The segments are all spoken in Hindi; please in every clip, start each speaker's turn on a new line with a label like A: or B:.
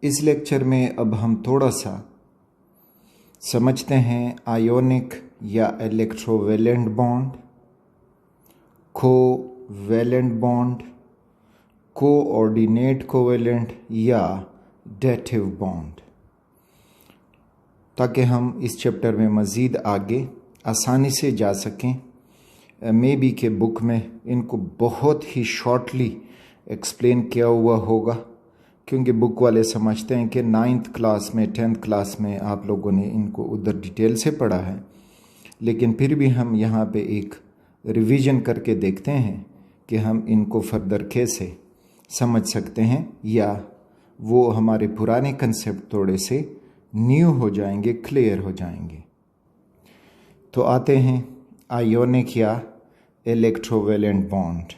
A: इस लेक्चर में अब हम थोड़ा सा समझते हैं आयोनिक या electrovalent bond, covalent bond, coordinate covalent या डेटिव बॉन्ड, ताकि हम इस चैप्टर में मज़ीद आगे आसानी से जा सकें। मे बी के बुक में इनको बहुत ही शॉर्टली एक्सप्लेन किया हुआ होगा, क्योंकि बुक वाले समझते हैं कि 9th क्लास में 10th क्लास में आप लोगों ने इनको उधर डिटेल से पढ़ा है, लेकिन फिर भी हम यहाँ पे एक रिवीजन करके देखते हैं कि हम इनको फर्दर कैसे समझ सकते हैं या वो हमारे पुराने कंसेप्ट थोड़े से न्यू हो जाएंगे, क्लियर हो जाएंगे। तो आते हैं आयोनिक या इलेक्ट्रोवैलेंट बॉन्ड।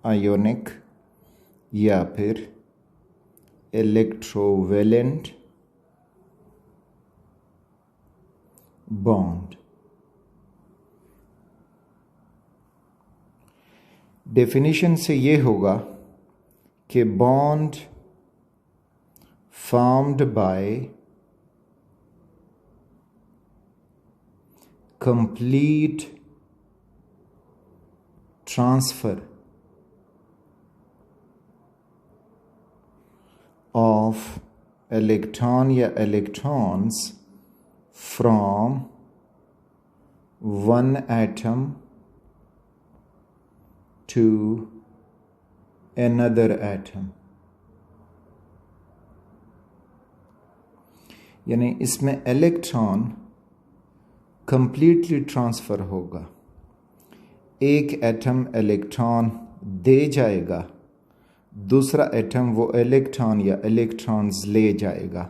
A: आयोनिक या फिर इलेक्ट्रोवैलेंट बॉन्ड। डेफिनेशन से ये होगा कि bond formed by complete transfer of electron या electrons from one atom to another atom। यानी इसमें इलेक्ट्रॉन कंप्लीटली ट्रांसफ़र होगा। एक एटम इलेक्ट्रॉन दे जाएगा, दूसरा एटम वो इलेक्ट्रॉन या इलेक्ट्रॉन्स ले जाएगा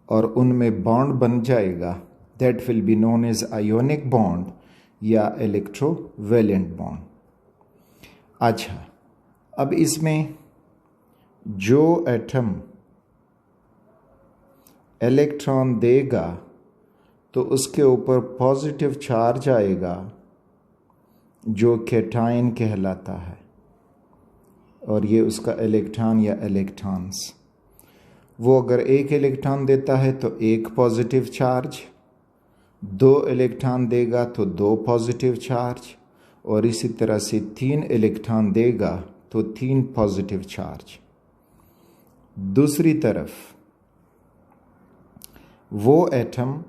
A: और उनमें बॉन्ड बन जाएगा। That will be known as ionic bond या इलेक्ट्रोवैलेंट बॉन्ड। अच्छा, अब इसमें जो एटम इलेक्ट्रॉन देगा तो उसके ऊपर पॉजिटिव चार्ज आएगा जो कैटायन कहलाता है, और ये उसका इलेक्ट्रॉन या इलेक्ट्रॉन्स। वो अगर एक इलेक्ट्रॉन देता है तो एक पॉजिटिव चार्ज, दो इलेक्ट्रॉन देगा तो दो पॉजिटिव चार्ज, और इसी तरह से 3 इलेक्ट्रॉन देगा तो 3 पॉजिटिव चार्ज। दूसरी तरफ वो एटम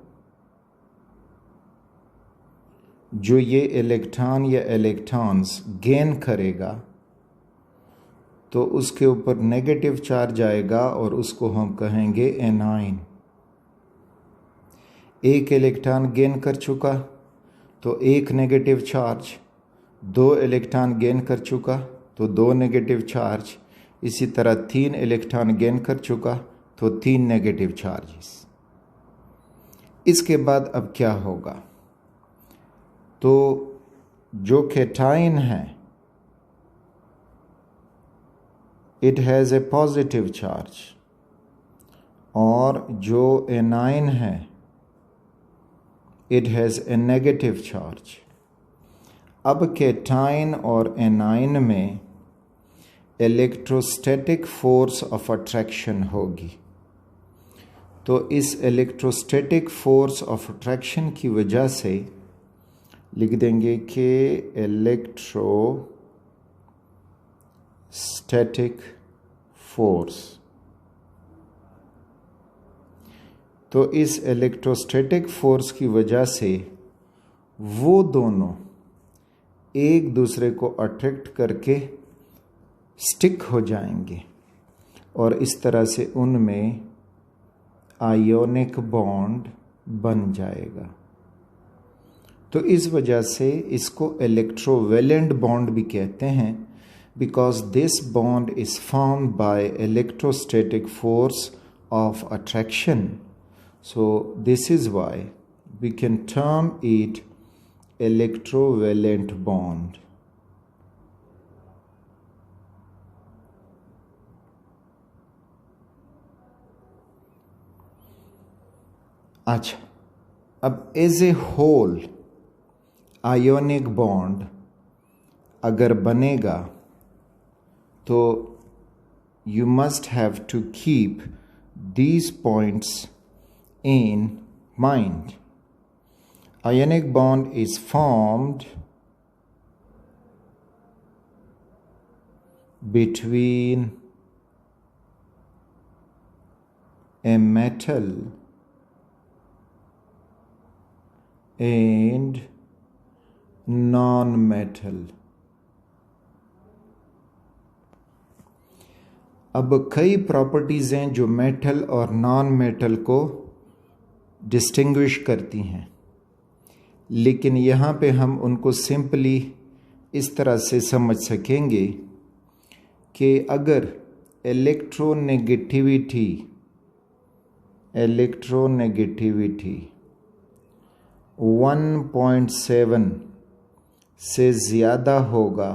A: जो ये इलेक्ट्रॉन या इलेक्ट्रॉन्स गेन करेगा तो उसके ऊपर नेगेटिव चार्ज आएगा और उसको हम कहेंगे एनाइन। एक इलेक्ट्रॉन गेन कर चुका तो एक नेगेटिव चार्ज, दो इलेक्ट्रॉन गेन कर चुका तो दो नेगेटिव चार्ज, इसी तरह 3 इलेक्ट्रॉन गेन कर चुका तो 3 नेगेटिव चार्जेस। इसके बाद अब क्या होगा, तो जो कैटायन है it has a positive charge, और जो एनाइन है it has a negative charge. अब कैटायन और एनाइन में इलेक्ट्रोस्टैटिक फोर्स ऑफ अट्रैक्शन होगी। तो इस इलेक्ट्रोस्टैटिक फोर्स ऑफ अट्रैक्शन की वजह से लिख देंगे कि इलेक्ट्रोस्टैटिक फोर्स। तो इस इलेक्ट्रोस्टैटिक फोर्स की वजह से वो दोनों एक दूसरे को अट्रैक्ट करके स्टिक हो जाएंगे, और इस तरह से उनमें आयोनिक बॉन्ड बन जाएगा। तो इस वजह से इसको इलेक्ट्रोवैलेंट बॉन्ड भी कहते हैं, because this bond is formed by electrostatic force of attraction. So this is why we can term it electrovalent bond. अच्छा, अब as a whole ionic bond अगर बनेगा तो you must have to keep these points in mind. Ionic bond is formed between a metal and non-metal. अब कई प्रॉपर्टीज़ हैं जो मेटल और नॉन मेटल को डिस्टिंग्विश करती हैं, लेकिन यहाँ पे हम उनको सिंपली इस तरह से समझ सकेंगे कि अगर इलेक्ट्रोनेगेटिविटी 1.7 से ज़्यादा होगा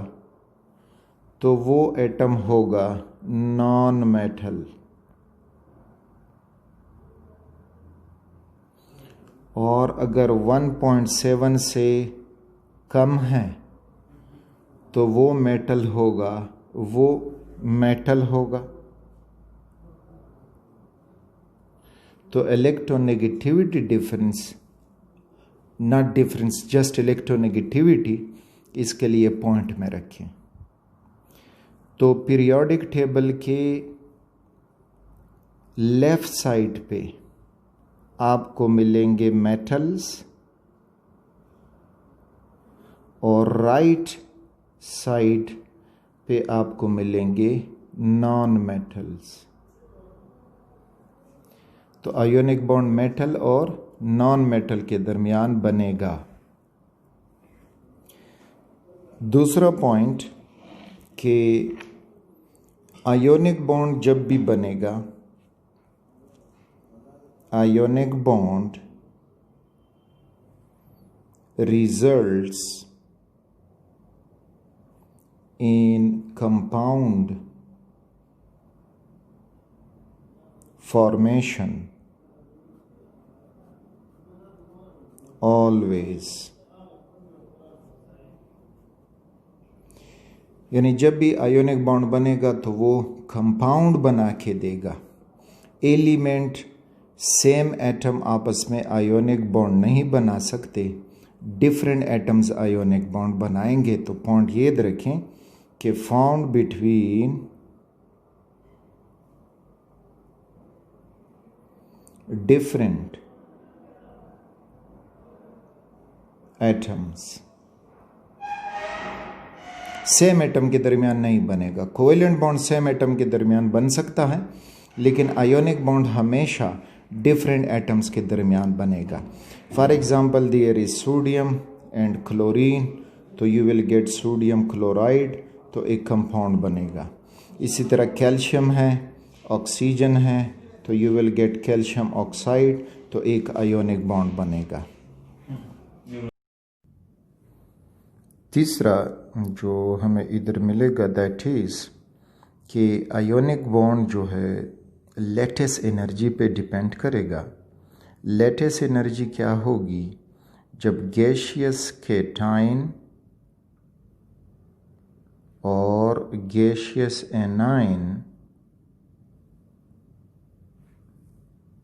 A: तो वो एटम होगा नॉन मेटल, और अगर 1.7 से कम है तो वो मेटल होगा, वो मेटल होगा। तो electronegativity difference, not difference, just electronegativity, इसके लिए पॉइंट में रखें। तो पीरियोडिक टेबल के लेफ्ट साइड पे आपको मिलेंगे मेटल्स और राइट साइड पे आपको मिलेंगे नॉन मेटल्स। तो आयोनिक बॉन्ड मेटल और नॉन मेटल के दरमियान बनेगा। दूसरा पॉइंट कि आयोनिक बॉन्ड जब भी बनेगा, ionic bond results in compound formation always, यानी जब भी आयोनिक बॉन्ड बनेगा तो वो कंपाउंड बना के देगा। एलिमेंट सेम एटम आपस में आयोनिक बॉन्ड नहीं बना सकते, डिफरेंट एटम्स आयोनिक बॉन्ड बनाएंगे। तो पॉइंट याद रखें कि found between different atoms, same atom के दरमियान नहीं बनेगा। कोवेलेंट बॉन्ड सेम एटम के दरमियान बन सकता है, लेकिन आयोनिक बॉन्ड हमेशा डिफरेंट एटम्स के दरमियान बनेगा। For example there is sodium and chlorine, तो you will get sodium chloride, तो एक कंपाउंड बनेगा। इसी तरह कैल्शियम है, ऑक्सीजन है, तो you will gate calcium oxide, तो एक आयोनिक बॉन्ड बनेगा। तीसरा जो हमें इधर मिलेगा दैट इज कि आयोनिक बॉन्ड जो है लेटिस एनर्जी पे डिपेंड करेगा। लेटिस एनर्जी क्या होगी? जब गैसियस केटाइन और गैसियस एनाइन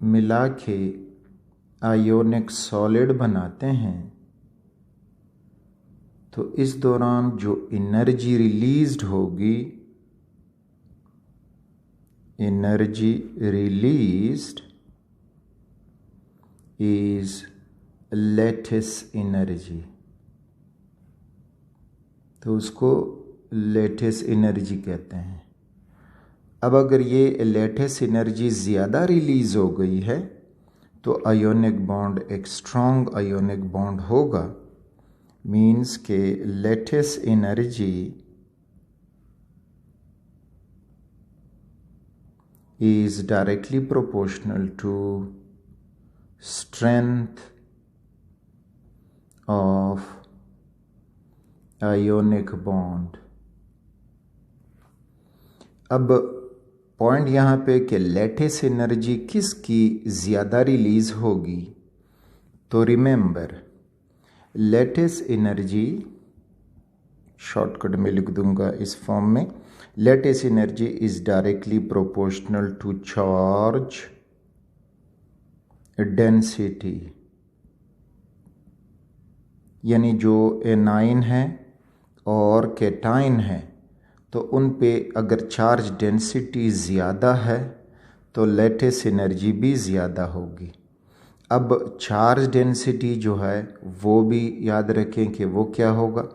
A: मिला के आयोनिक सॉलिड बनाते हैं, तो इस दौरान जो एनर्जी रिलीज्ड होगी, energy released is lattice energy, तो उसको लेटिस एनर्जी कहते हैं। अब अगर ये लेटिस एनर्जी ज़्यादा रिलीज़ हो गई है तो आयोनिक बॉन्ड एक स्ट्रॉन्ग आयोनिक बॉन्ड होगा। मीन्स के lattice energy is directly proportional to strength of ionic bond. अब पॉइंट यहाँ पे कि लेटिस एनर्जी किसकी ज़्यादा रिलीज़ होगी, तो रिमेंबर लेटिस एनर्जी, शॉर्टकट में लिख दूंगा इस फॉर्म में, lattice energy is directly proportional to charge density, यानी जो एनाइन है और कैटाइन है तो उन पे अगर चार्ज डेंसिटी ज़्यादा है तो लैटिस एनर्जी भी ज़्यादा होगी। अब चार्ज डेंसिटी जो है वो भी याद रखें कि वो क्या होगा।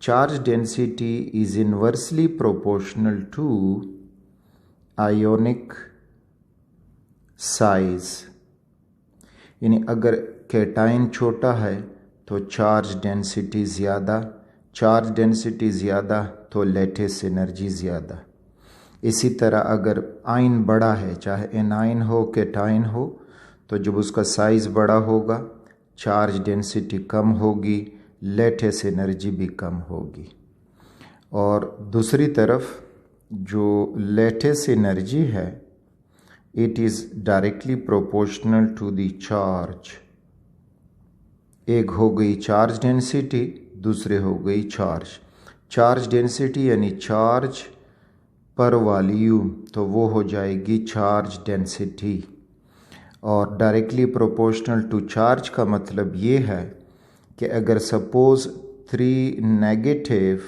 A: Charge density is inversely proportional to ionic size, यानी अगर कैटाइन छोटा है तो चार्ज डेंसिटी ज़्यादा, चार्ज डेंसिटी ज़्यादा तो लैटिस एनर्जी ज़्यादा। इसी तरह अगर आयन बड़ा है, चाहे एनाइन हो कैटाइन हो, तो जब उसका साइज़ बड़ा होगा चार्ज डेंसिटी कम होगी, लैटिस एनर्जी भी कम होगी। और दूसरी तरफ जो लैटिस एनर्जी है it is directly proportional to the charge. एक हो गई चार्ज डेंसिटी, दूसरे हो गई चार्ज। चार्ज डेंसिटी यानी चार्ज पर वॉल्यूम, तो वो हो जाएगी चार्ज डेंसिटी। और डायरेक्टली प्रोपोर्शनल टू चार्ज का मतलब ये है कि अगर सपोज़ 3 नेगेटिव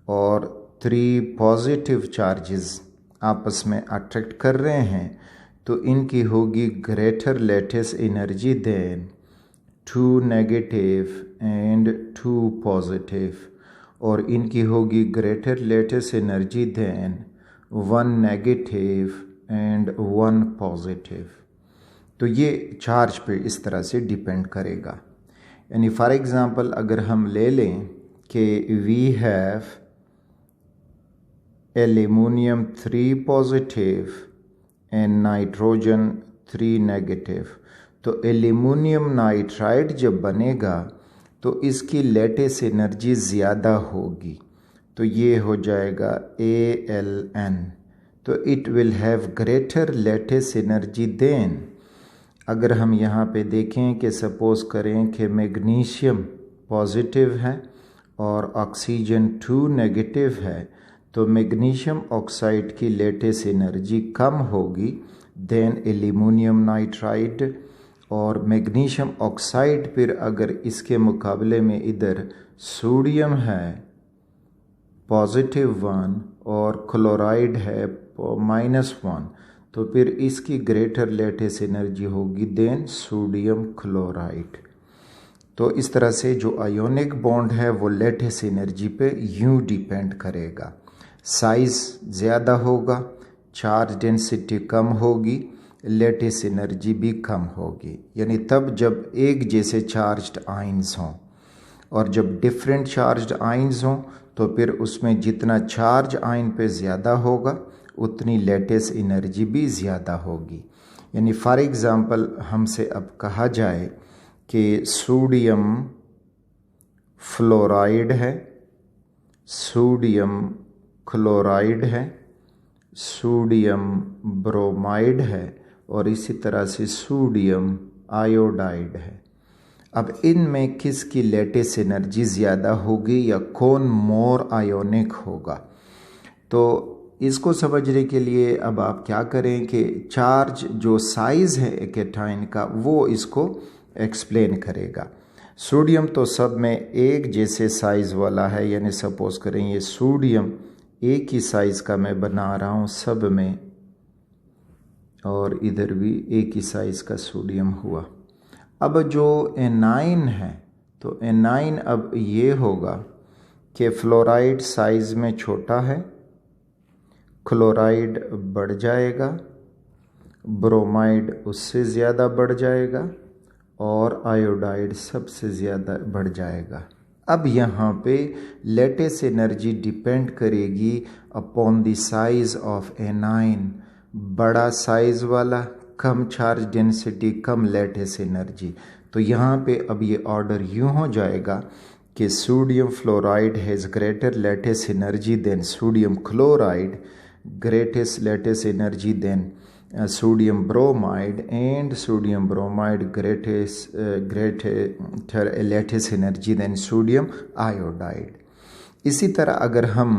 A: और 3 पॉजिटिव चार्जेस आपस में अट्रैक्ट कर रहे हैं तो इनकी होगी greater lattice energy than 2 negative and 2 positive, और इनकी होगी greater lattice energy than 1 negative and 1 positive. तो ये चार्ज पे इस तरह से डिपेंड करेगा। यानी फॉर एग्ज़ाम्पल अगर हम ले लें कि we have aluminium 3 positive and nitrogen 3 negative, तो एल्यूमिनियम नाइट्राइड जब बनेगा तो इसकी लैटिस एनर्जी ज़्यादा होगी, तो ये हो जाएगा ALN, तो it will have greater lattice energy than. अगर हम यहाँ पे देखें कि सपोज़ करें कि मैग्नीशियम पॉजिटिव है और ऑक्सीजन 2 नेगेटिव है, तो मैग्नीशियम ऑक्साइड की लैटिस एनर्जी कम होगी देन एल्यूमिनियम नाइट्राइड। और मैग्नीशियम ऑक्साइड फिर अगर इसके मुकाबले में इधर सोडियम है +1 और क्लोराइड है -1, तो फिर इसकी ग्रेटर लैटिस एनर्जी होगी देन सोडियम क्लोराइड। तो इस तरह से जो आयोनिक बॉन्ड है वो लैटिस एनर्जी पे यूं डिपेंड करेगा। साइज़ ज़्यादा होगा, चार्ज डेंसिटी कम होगी, लैटिस एनर्जी भी कम होगी। यानी तब जब एक जैसे चार्ज्ड आयन्स हों, और जब डिफरेंट चार्ज्ड आयन्स हों तो फिर उसमें जितना चार्ज आयन पे ज़्यादा होगा उतनी लैटिस एनर्जी भी ज़्यादा होगी। यानी फॉर एग्ज़ाम्पल हमसे अब कहा जाए कि सोडियम फ्लोराइड है, सोडियम क्लोराइड है, सोडियम ब्रोमाइड है और इसी तरह से सोडियम आयोडाइड है। अब इनमें किसकी लैटिस एनर्जी ज़्यादा होगी या कौन मोर आयोनिक होगा, तो इसको समझने के लिए अब आप क्या करें कि चार्ज जो साइज़ है कैटाइन का वो इसको एक्सप्लेन करेगा। सोडियम तो सब में एक जैसे साइज़ वाला है, यानी सपोज़ करें ये सोडियम एक ही साइज़ का मैं बना रहा हूँ सब में, और इधर भी एक ही साइज़ का सोडियम हुआ। अब जो एनाइन है तो एनाइन अब ये होगा कि फ्लोराइड साइज़ में छोटा है, क्लोराइड बढ़ जाएगा, ब्रोमाइड उससे ज़्यादा बढ़ जाएगा और आयोडाइड सबसे ज़्यादा बढ़ जाएगा। अब यहाँ पे लैटिस एनर्जी डिपेंड करेगी upon the size of anion. बड़ा साइज़ वाला, कम चार्ज डेंसिटी, कम लैटिस एनर्जी। तो यहाँ पे अब ये ऑर्डर यूँ हो जाएगा कि sodium fluoride has greater lattice energy than sodium chloride, greatest lattice energy than sodium bromide, and sodium bromide greater lattice energy than sodium iodide। इसी तरह अगर हम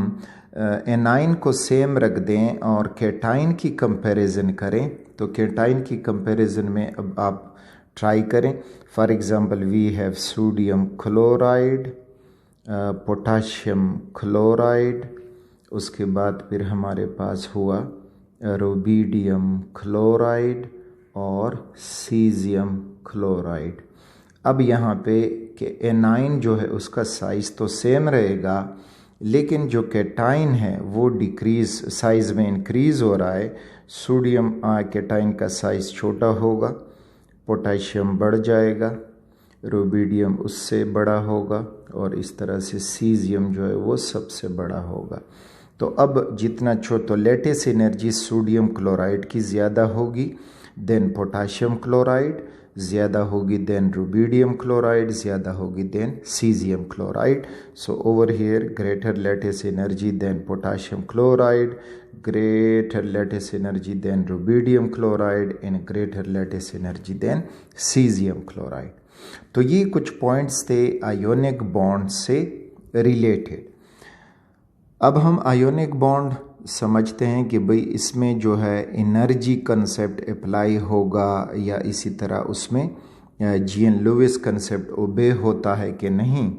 A: एनाइन को सेम रख दें और कैटाइन की कंपैरिजन करें, तो कैटाइन की कंपैरिजन में अब आप ट्राई करें। For example we have sodium chloride, potassium chloride, उसके बाद फिर हमारे पास हुआ रुबिडियम क्लोराइड और सीजियम क्लोराइड। अब यहाँ पे कि एनाइन जो है उसका साइज़ तो सेम रहेगा, लेकिन जो कैटाइन है वो डिक्रीज साइज़ में इंक्रीज़ हो रहा है। सोडियम कैटाइन का साइज़ छोटा होगा, पोटाशियम बढ़ जाएगा, रुबिडियम उससे बड़ा होगा और इस तरह से सीजियम जो है वो सबसे बड़ा होगा। तो अब जितना तो लेटेस्ट एनर्जी सोडियम क्लोराइड की ज़्यादा होगी देन पोटाशियम क्लोराइड, ज़्यादा होगी देन रुबिडियम क्लोराइड, ज़्यादा होगी than caesium chloride. So over here greater lattice energy than potassium chloride, greater lattice energy than rubidium chloride and greater lattice energy than cesium chloride। तो ये कुछ पॉइंट्स थे आयोनिक बॉन्ड से रिलेटेड। अब हम आयोनिक बॉन्ड समझते हैं कि भाई इसमें जो है एनर्जी कंसेप्ट अप्लाई होगा या इसी तरह उसमें जीएन लुइस कंसेप्ट ओबे होता है कि नहीं।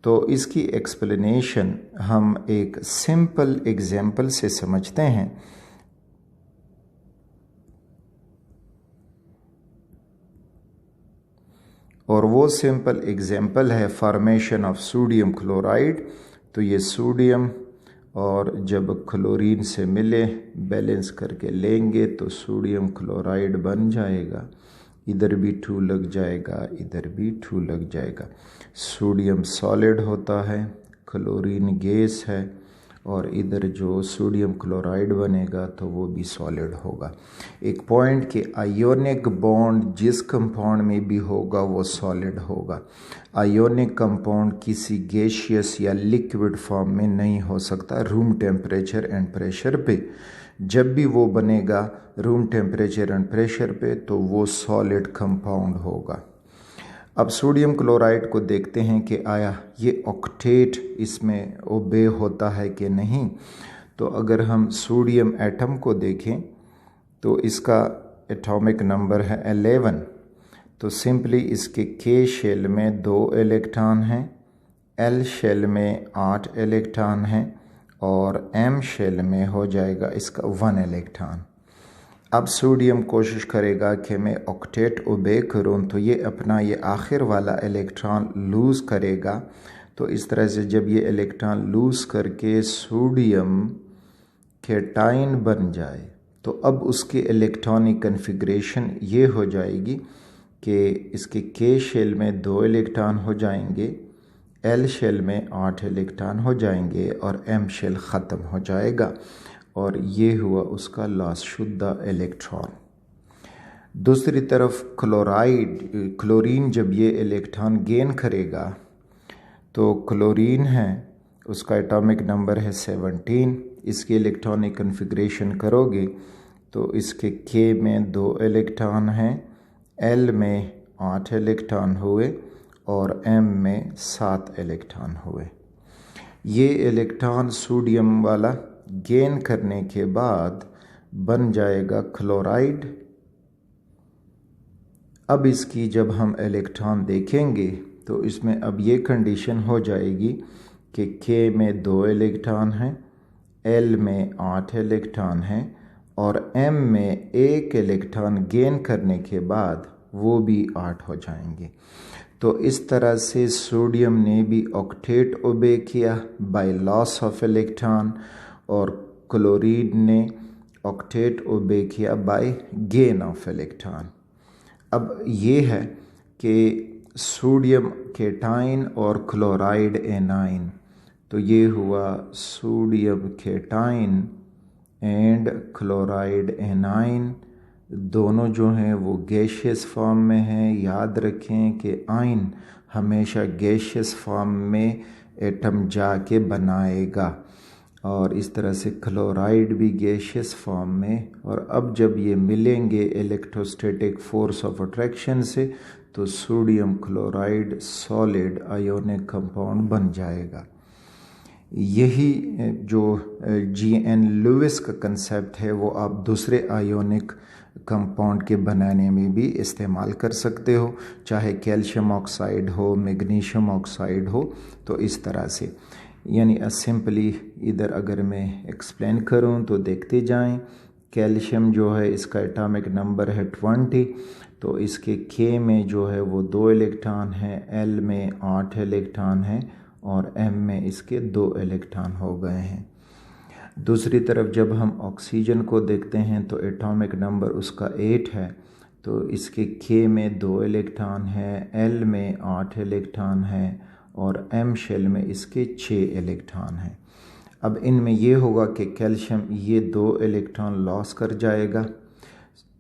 A: तो इसकी एक्सप्लेनेशन हम एक सिंपल एग्जाम्पल से समझते हैं। और वो सिंपल एग्जाम्पल है फॉर्मेशन ऑफ सोडियम क्लोराइड। तो ये सोडियम और जब क्लोरीन से मिले बैलेंस करके लेंगे तो सोडियम क्लोराइड बन जाएगा, इधर भी 2 लग जाएगा, इधर भी 2 लग जाएगा। सोडियम सॉलिड होता है, क्लोरीन गैस है, और इधर जो सोडियम क्लोराइड बनेगा तो वो भी सॉलिड होगा। एक पॉइंट कि आयोनिक बॉन्ड जिस कंपाउंड में भी होगा वो सॉलिड होगा। आयोनिक कंपाउंड किसी गैसियस या लिक्विड फॉर्म में नहीं हो सकता रूम टेम्परेचर एंड प्रेशर पे। जब भी वो बनेगा रूम टेम्परेचर एंड प्रेशर पे तो वो सॉलिड कंपाउंड होगा। अब सोडियम क्लोराइड को देखते हैं कि आया ये ऑक्टेट इसमें ओबे होता है कि नहीं। तो अगर हम सोडियम एटम को देखें तो इसका एटॉमिक नंबर है 11। तो सिंपली इसके के शेल में 2 इलेक्ट्रॉन हैं, एल शेल में 8 इलेक्ट्रॉन हैं और एम शेल में हो जाएगा इसका 1 इलेक्ट्रॉन। अब सोडियम कोशिश करेगा कि मैं ऑक्टेट ओबे करूँ, तो ये अपना ये आखिर वाला इलेक्ट्रॉन लूज़ करेगा। तो इस तरह से जब ये इलेक्ट्रॉन लूज़ करके सोडियम कैटाइन बन जाए तो अब उसकी इलेक्ट्रॉनिक कन्फिग्रेशन ये हो जाएगी कि इसके के शेल में 2 इलेक्ट्रॉन हो जाएंगे, एल शेल में 8 इलेक्ट्रॉन हो जाएंगे और एम शेल ख़त्म हो जाएगा, और ये हुआ उसका लाशुदा इलेक्ट्रॉन। दूसरी तरफ क्लोरीन जब ये इलेक्ट्रॉन गेन करेगा तो क्लोरीन है उसका एटॉमिक नंबर है 17। इसकी इलेक्ट्रॉनिक कन्फिग्रेशन करोगे तो इसके के में 2 इलेक्ट्रॉन हैं, एल में 8 इलेक्ट्रॉन हुए और एम में 7 इलेक्ट्रॉन हुए। ये इलेक्ट्रॉन सोडियम वाला गेन करने के बाद बन जाएगा क्लोराइड। अब इसकी जब हम इलेक्ट्रॉन देखेंगे तो इसमें अब ये कंडीशन हो जाएगी कि के में 2 इलेक्ट्रॉन हैं, एल में 8 इलेक्ट्रॉन हैं और एम में 1 इलेक्ट्रॉन गेन करने के बाद वो भी 8 हो जाएंगे। तो इस तरह से सोडियम ने भी ऑक्टेट ओबे किया बाय लॉस ऑफ इलेक्ट्रॉन और क्लोरीन ने ऑक्टेट ओबे किया बाय गेन ऑफ इलेक्ट्रॉन। अब ये है कि सोडियम कैटाइन और क्लोराइड एनाइन, तो ये हुआ sodium cation and chloride A9. दोनों जो हैं वो गैशियस फॉर्म में हैं। याद रखें कि आयन हमेशा गैशियस फॉर्म में एटम जाके बनाएगा और इस तरह से क्लोराइड भी गैशियस फॉर्म में। और अब जब ये मिलेंगे इलेक्ट्रोस्टैटिक फोर्स ऑफ अट्रैक्शन से तो sodium chloride solid ionic compound बन जाएगा। यही जो G.N. लुइस का कंसेप्ट है वो आप दूसरे आयोनिक कंपाउंड के बनाने में भी इस्तेमाल कर सकते हो, चाहे कैल्शियम ऑक्साइड हो, मैग्नीशियम ऑक्साइड हो। तो इस तरह से यानी सिंपली इधर अगर मैं एक्सप्लेन करूं तो देखते जाएं। कैल्शियम जो है इसका एटॉमिक नंबर है 20, तो इसके K में जो है वो 2 इलेक्ट्रॉन है, L में 8 इलेक्ट्रॉन है और M में इसके 2 इलेक्ट्रॉन हो गए हैं। दूसरी तरफ जब हम ऑक्सीजन को देखते हैं तो एटॉमिक नंबर उसका 8 है, तो इसके K में 2 इलेक्ट्रॉन है, L में 8 इलेक्ट्रॉन है और M शेल में इसके 6 इलेक्ट्रॉन हैं। अब इनमें ये होगा कि कैल्शियम ये 2 इलेक्ट्रॉन लॉस कर जाएगा,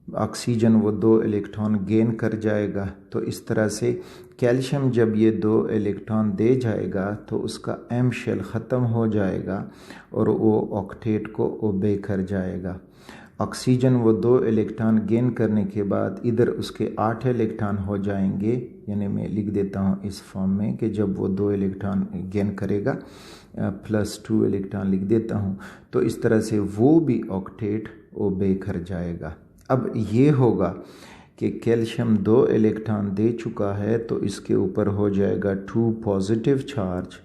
A: ऑक्सीजन वो 2 इलेक्ट्रॉन गेन कर जाएगा। तो इस तरह से कैल्शियम जब ये 2 इलेक्ट्रॉन दे जाएगा तो उसका M शेल ख़त्म हो जाएगा और वो ऑक्टेट को ओबे कर जाएगा। ऑक्सीजन वो 2 इलेक्ट्रॉन गेन करने के बाद इधर उसके 8 इलेक्ट्रॉन हो जाएंगे, यानी मैं लिख देता हूँ इस फॉर्म में कि जब वो 2 इलेक्ट्रॉन गेन करेगा +2 इलेक्ट्रॉन लिख देता हूँ, तो इस तरह से वो भी ऑक्टेट ओबे कर जाएगा। अब ये होगा कि कैल्शियम 2 इलेक्ट्रॉन दे चुका है तो इसके ऊपर हो जाएगा 2 positive charge.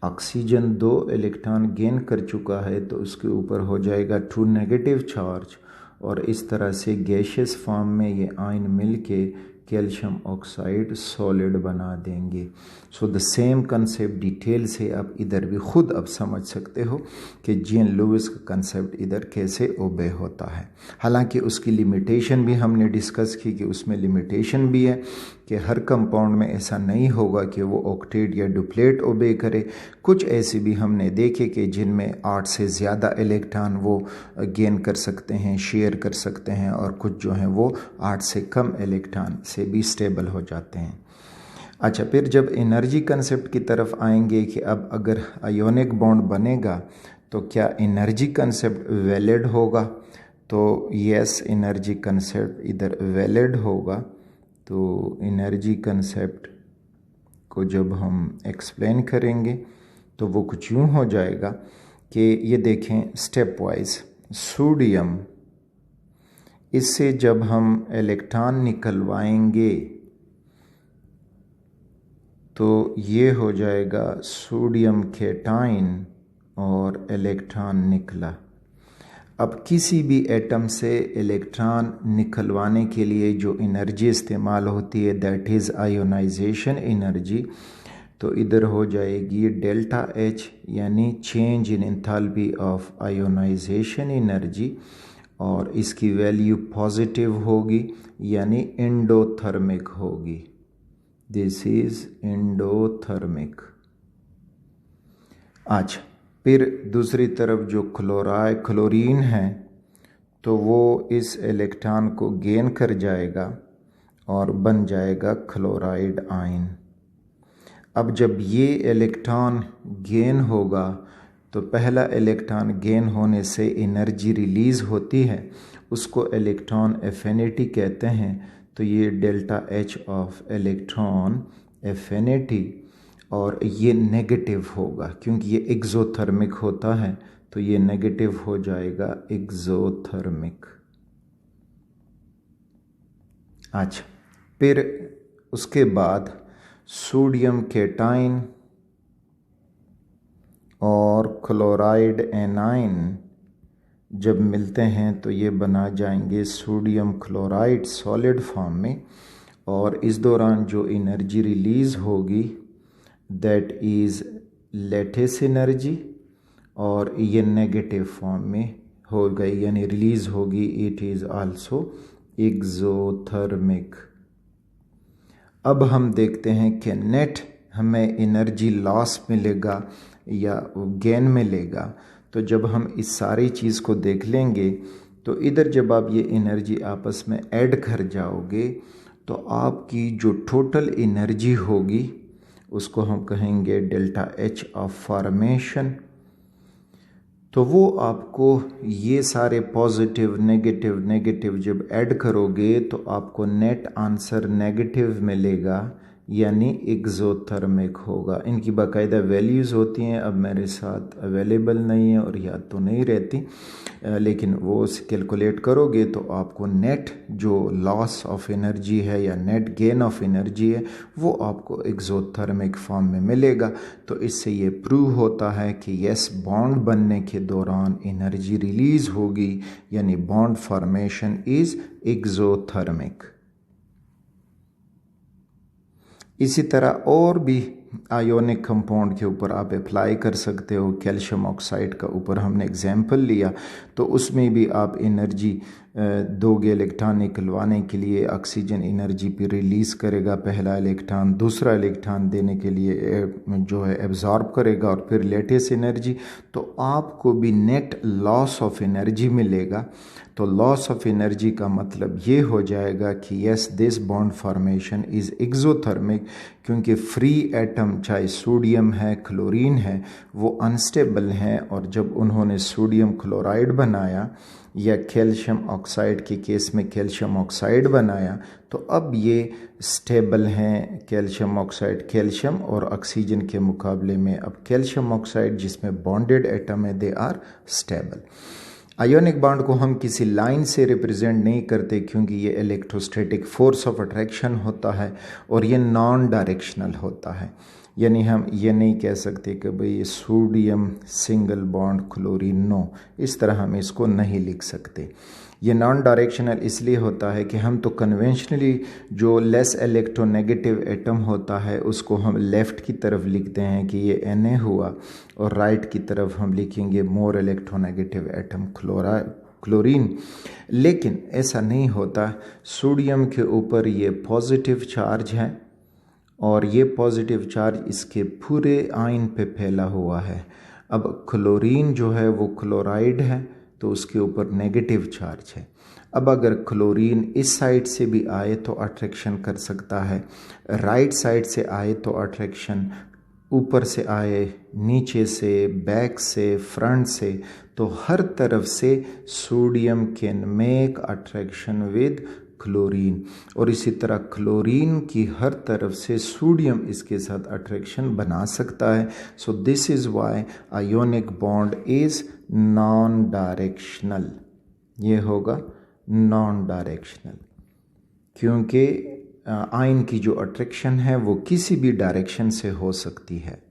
A: Oxygen 2 electron gain कर चुका है तो उसके ऊपर हो जाएगा 2 नेगेटिव चार्ज और इस तरह से गैशियस फॉर्म में ये आयन मिल के कैल्शियम ऑक्साइड सॉलिड बना देंगे। So the same concept detail से आप इधर भी खुद अब समझ सकते हो कि G.N. लुइस का कंसेप्ट इधर कैसे ओबे होता है। हालांकि उसकी लिमिटेशन भी हमने डिस्कस की कि उसमें लिमिटेशन भी है कि हर कंपाउंड में ऐसा नहीं होगा कि वो ऑक्टेट या डुप्लेट ओबे करे। कुछ ऐसे भी हमने देखे कि जिनमें 8 से ज़्यादा इलेक्ट्रॉन वो गेन कर सकते हैं, शेयर कर सकते हैं, और कुछ जो हैं वो 8 से कम इलेक्ट्रॉन से भी स्टेबल हो जाते हैं। अच्छा, फिर जब एनर्जी कंसेप्ट की तरफ आएंगे कि अब अगर आयोनिक बॉन्ड बनेगा तो क्या एनर्जी कंसेप्ट वैलिड होगा, तो यस एनर्जी कंसेप्ट इधर वैलिड होगा। तो एनर्जी कंसेप्ट को जब हम एक्सप्लेन करेंगे तो वो कुछ यूँ हो जाएगा कि ये देखें स्टेप वाइज, सोडियम इससे जब हम इलेक्ट्रॉन निकलवाएंगे तो ये हो जाएगा सोडियम कैटायन और इलेक्ट्रॉन निकला। अब किसी भी एटम से इलेक्ट्रॉन निकलवाने के लिए जो एनर्जी इस्तेमाल होती है दैट इज़ आयोनाइजेशन एनर्जी, तो इधर हो जाएगी डेल्टा H यानी change in enthalpy of ionisation energy, और इसकी वैल्यू पॉजिटिव होगी यानी एंडोथर्मिक होगी। This is endothermic. अच्छा, फिर दूसरी तरफ जो क्लोरीन है तो वो इस इलेक्ट्रॉन को गेन कर जाएगा और बन जाएगा क्लोराइड आयन। अब जब ये इलेक्ट्रॉन गेन होगा तो पहला इलेक्ट्रॉन गेन होने से एनर्जी रिलीज़ होती है, उसको इलेक्ट्रॉन एफिनिटी कहते हैं। तो ये delta H of electron affinity, और ये नेगेटिव होगा क्योंकि ये एक्सोथर्मिक होता है, तो ये नेगेटिव हो जाएगा एक्सोथर्मिक। अच्छा, फिर उसके बाद सोडियम कैटायन और क्लोराइड एनाइन जब मिलते हैं तो ये बना जाएंगे सोडियम क्लोराइड सॉलिड फॉर्म में, और इस दौरान जो एनर्जी रिलीज़ होगी दैट इज़ लैटिस एनर्जी, और ये नेगेटिव फॉर्म में हो गई यानी रिलीज़ होगी, इट इज़ आल्सो एक्सोथर्मिक। अब हम देखते हैं कि नेट हमें एनर्जी लॉस मिलेगा या गेन मिलेगा। तो जब हम इस सारी चीज़ को देख लेंगे तो इधर जब आप ये एनर्जी आपस में ऐड कर जाओगे तो आपकी जो टोटल एनर्जी होगी उसको हम कहेंगे डेल्टा H ऑफ फॉर्मेशन। तो वो आपको ये सारे पॉजिटिव नेगेटिव जब ऐड करोगे तो आपको नेट आंसर नेगेटिव मिलेगा, यानी एक्सोथर्मिक होगा। इनकी बाकायदा वैल्यूज़ होती हैं, अब मेरे साथ अवेलेबल नहीं है और याद तो नहीं रहती, लेकिन वो कैलकुलेट करोगे तो आपको नेट जो लॉस ऑफ एनर्जी है या नेट गेन ऑफ एनर्जी है वो आपको एक्सोथर्मिक फॉर्म में मिलेगा। तो इससे ये प्रूव होता है कि यस, बॉन्ड बनने के दौरान एनर्जी रिलीज़ होगी, यानी बॉन्ड फॉर्मेशन इज़ एक्सोथर्मिक। इसी तरह और भी आयोनिक कंपाउंड के ऊपर आप अप्लाई कर सकते हो। कैल्शियम ऑक्साइड का ऊपर हमने एग्जाम्पल लिया, तो उसमें भी आप एनर्जी दोगे इलेक्ट्रॉन निकलवाने के लिए, ऑक्सीजन एनर्जी पे रिलीज़ करेगा पहला इलेक्ट्रॉन, दूसरा इलेक्ट्रॉन देने के लिए जो है एब्जॉर्ब करेगा और फिर लेटेस्ट एनर्जी, तो आपको भी नेट लॉस ऑफ एनर्जी मिलेगा। तो लॉस ऑफ एनर्जी का मतलब ये हो जाएगा कि yes, this bond formation is exothermic, क्योंकि फ्री एटम चाहे सोडियम है क्लोरीन है वो अनस्टेबल हैं, और जब उन्होंने सोडियम क्लोराइड बनाया या कैल्शियम ऑक्साइड के केस में कैल्शियम ऑक्साइड बनाया, तो अब ये स्टेबल हैं। कैल्शियम ऑक्साइड कैल्शियम और ऑक्सीजन के मुकाबले में अब कैल्शियम ऑक्साइड जिसमें बॉन्डेड एटम है they are stable. Ionic bond को हम किसी लाइन से रिप्रेजेंट नहीं करते क्योंकि ये इलेक्ट्रोस्टैटिक फोर्स ऑफ अट्रैक्शन होता है और ये नॉन डायरेक्शनल होता है, यानी हम ये नहीं कह सकते कि भाई ये sodium single bond chlorine, no, इस तरह हम इसको नहीं लिख सकते। ये नॉन डायरेक्शनल इसलिए होता है कि हम तो कन्वेंशनली जो लेस इलेक्ट्रोनेगेटिव एटम होता है उसको हम लेफ़्ट की तरफ लिखते हैं कि ये Na हुआ, और राइट की तरफ हम लिखेंगे मोर इलेक्ट्रोनेगेटिव एटम क्लोरीन। लेकिन ऐसा नहीं होता। सोडियम के ऊपर ये पॉजिटिव चार्ज है और ये पॉजिटिव चार्ज इसके पूरे आयन पे फैला हुआ है। अब क्लोरीन जो है वो क्लोराइड है तो उसके ऊपर नेगेटिव चार्ज है। अब अगर क्लोरीन इस साइड से भी आए तो अट्रैक्शन कर सकता है, राइट साइड से आए तो अट्रैक्शन, ऊपर से आए, नीचे से, बैक से, फ्रंट से, तो हर तरफ से sodium can make attraction with chlorine, और इसी तरह क्लोरीन की हर तरफ से सोडियम इसके साथ अट्रैक्शन बना सकता है। So this is why ionic bond is non directional. ये होगा नॉन डायरेक्शनल क्योंकि आयन की जो अट्रैक्शन है वो किसी भी डायरेक्शन से हो सकती है।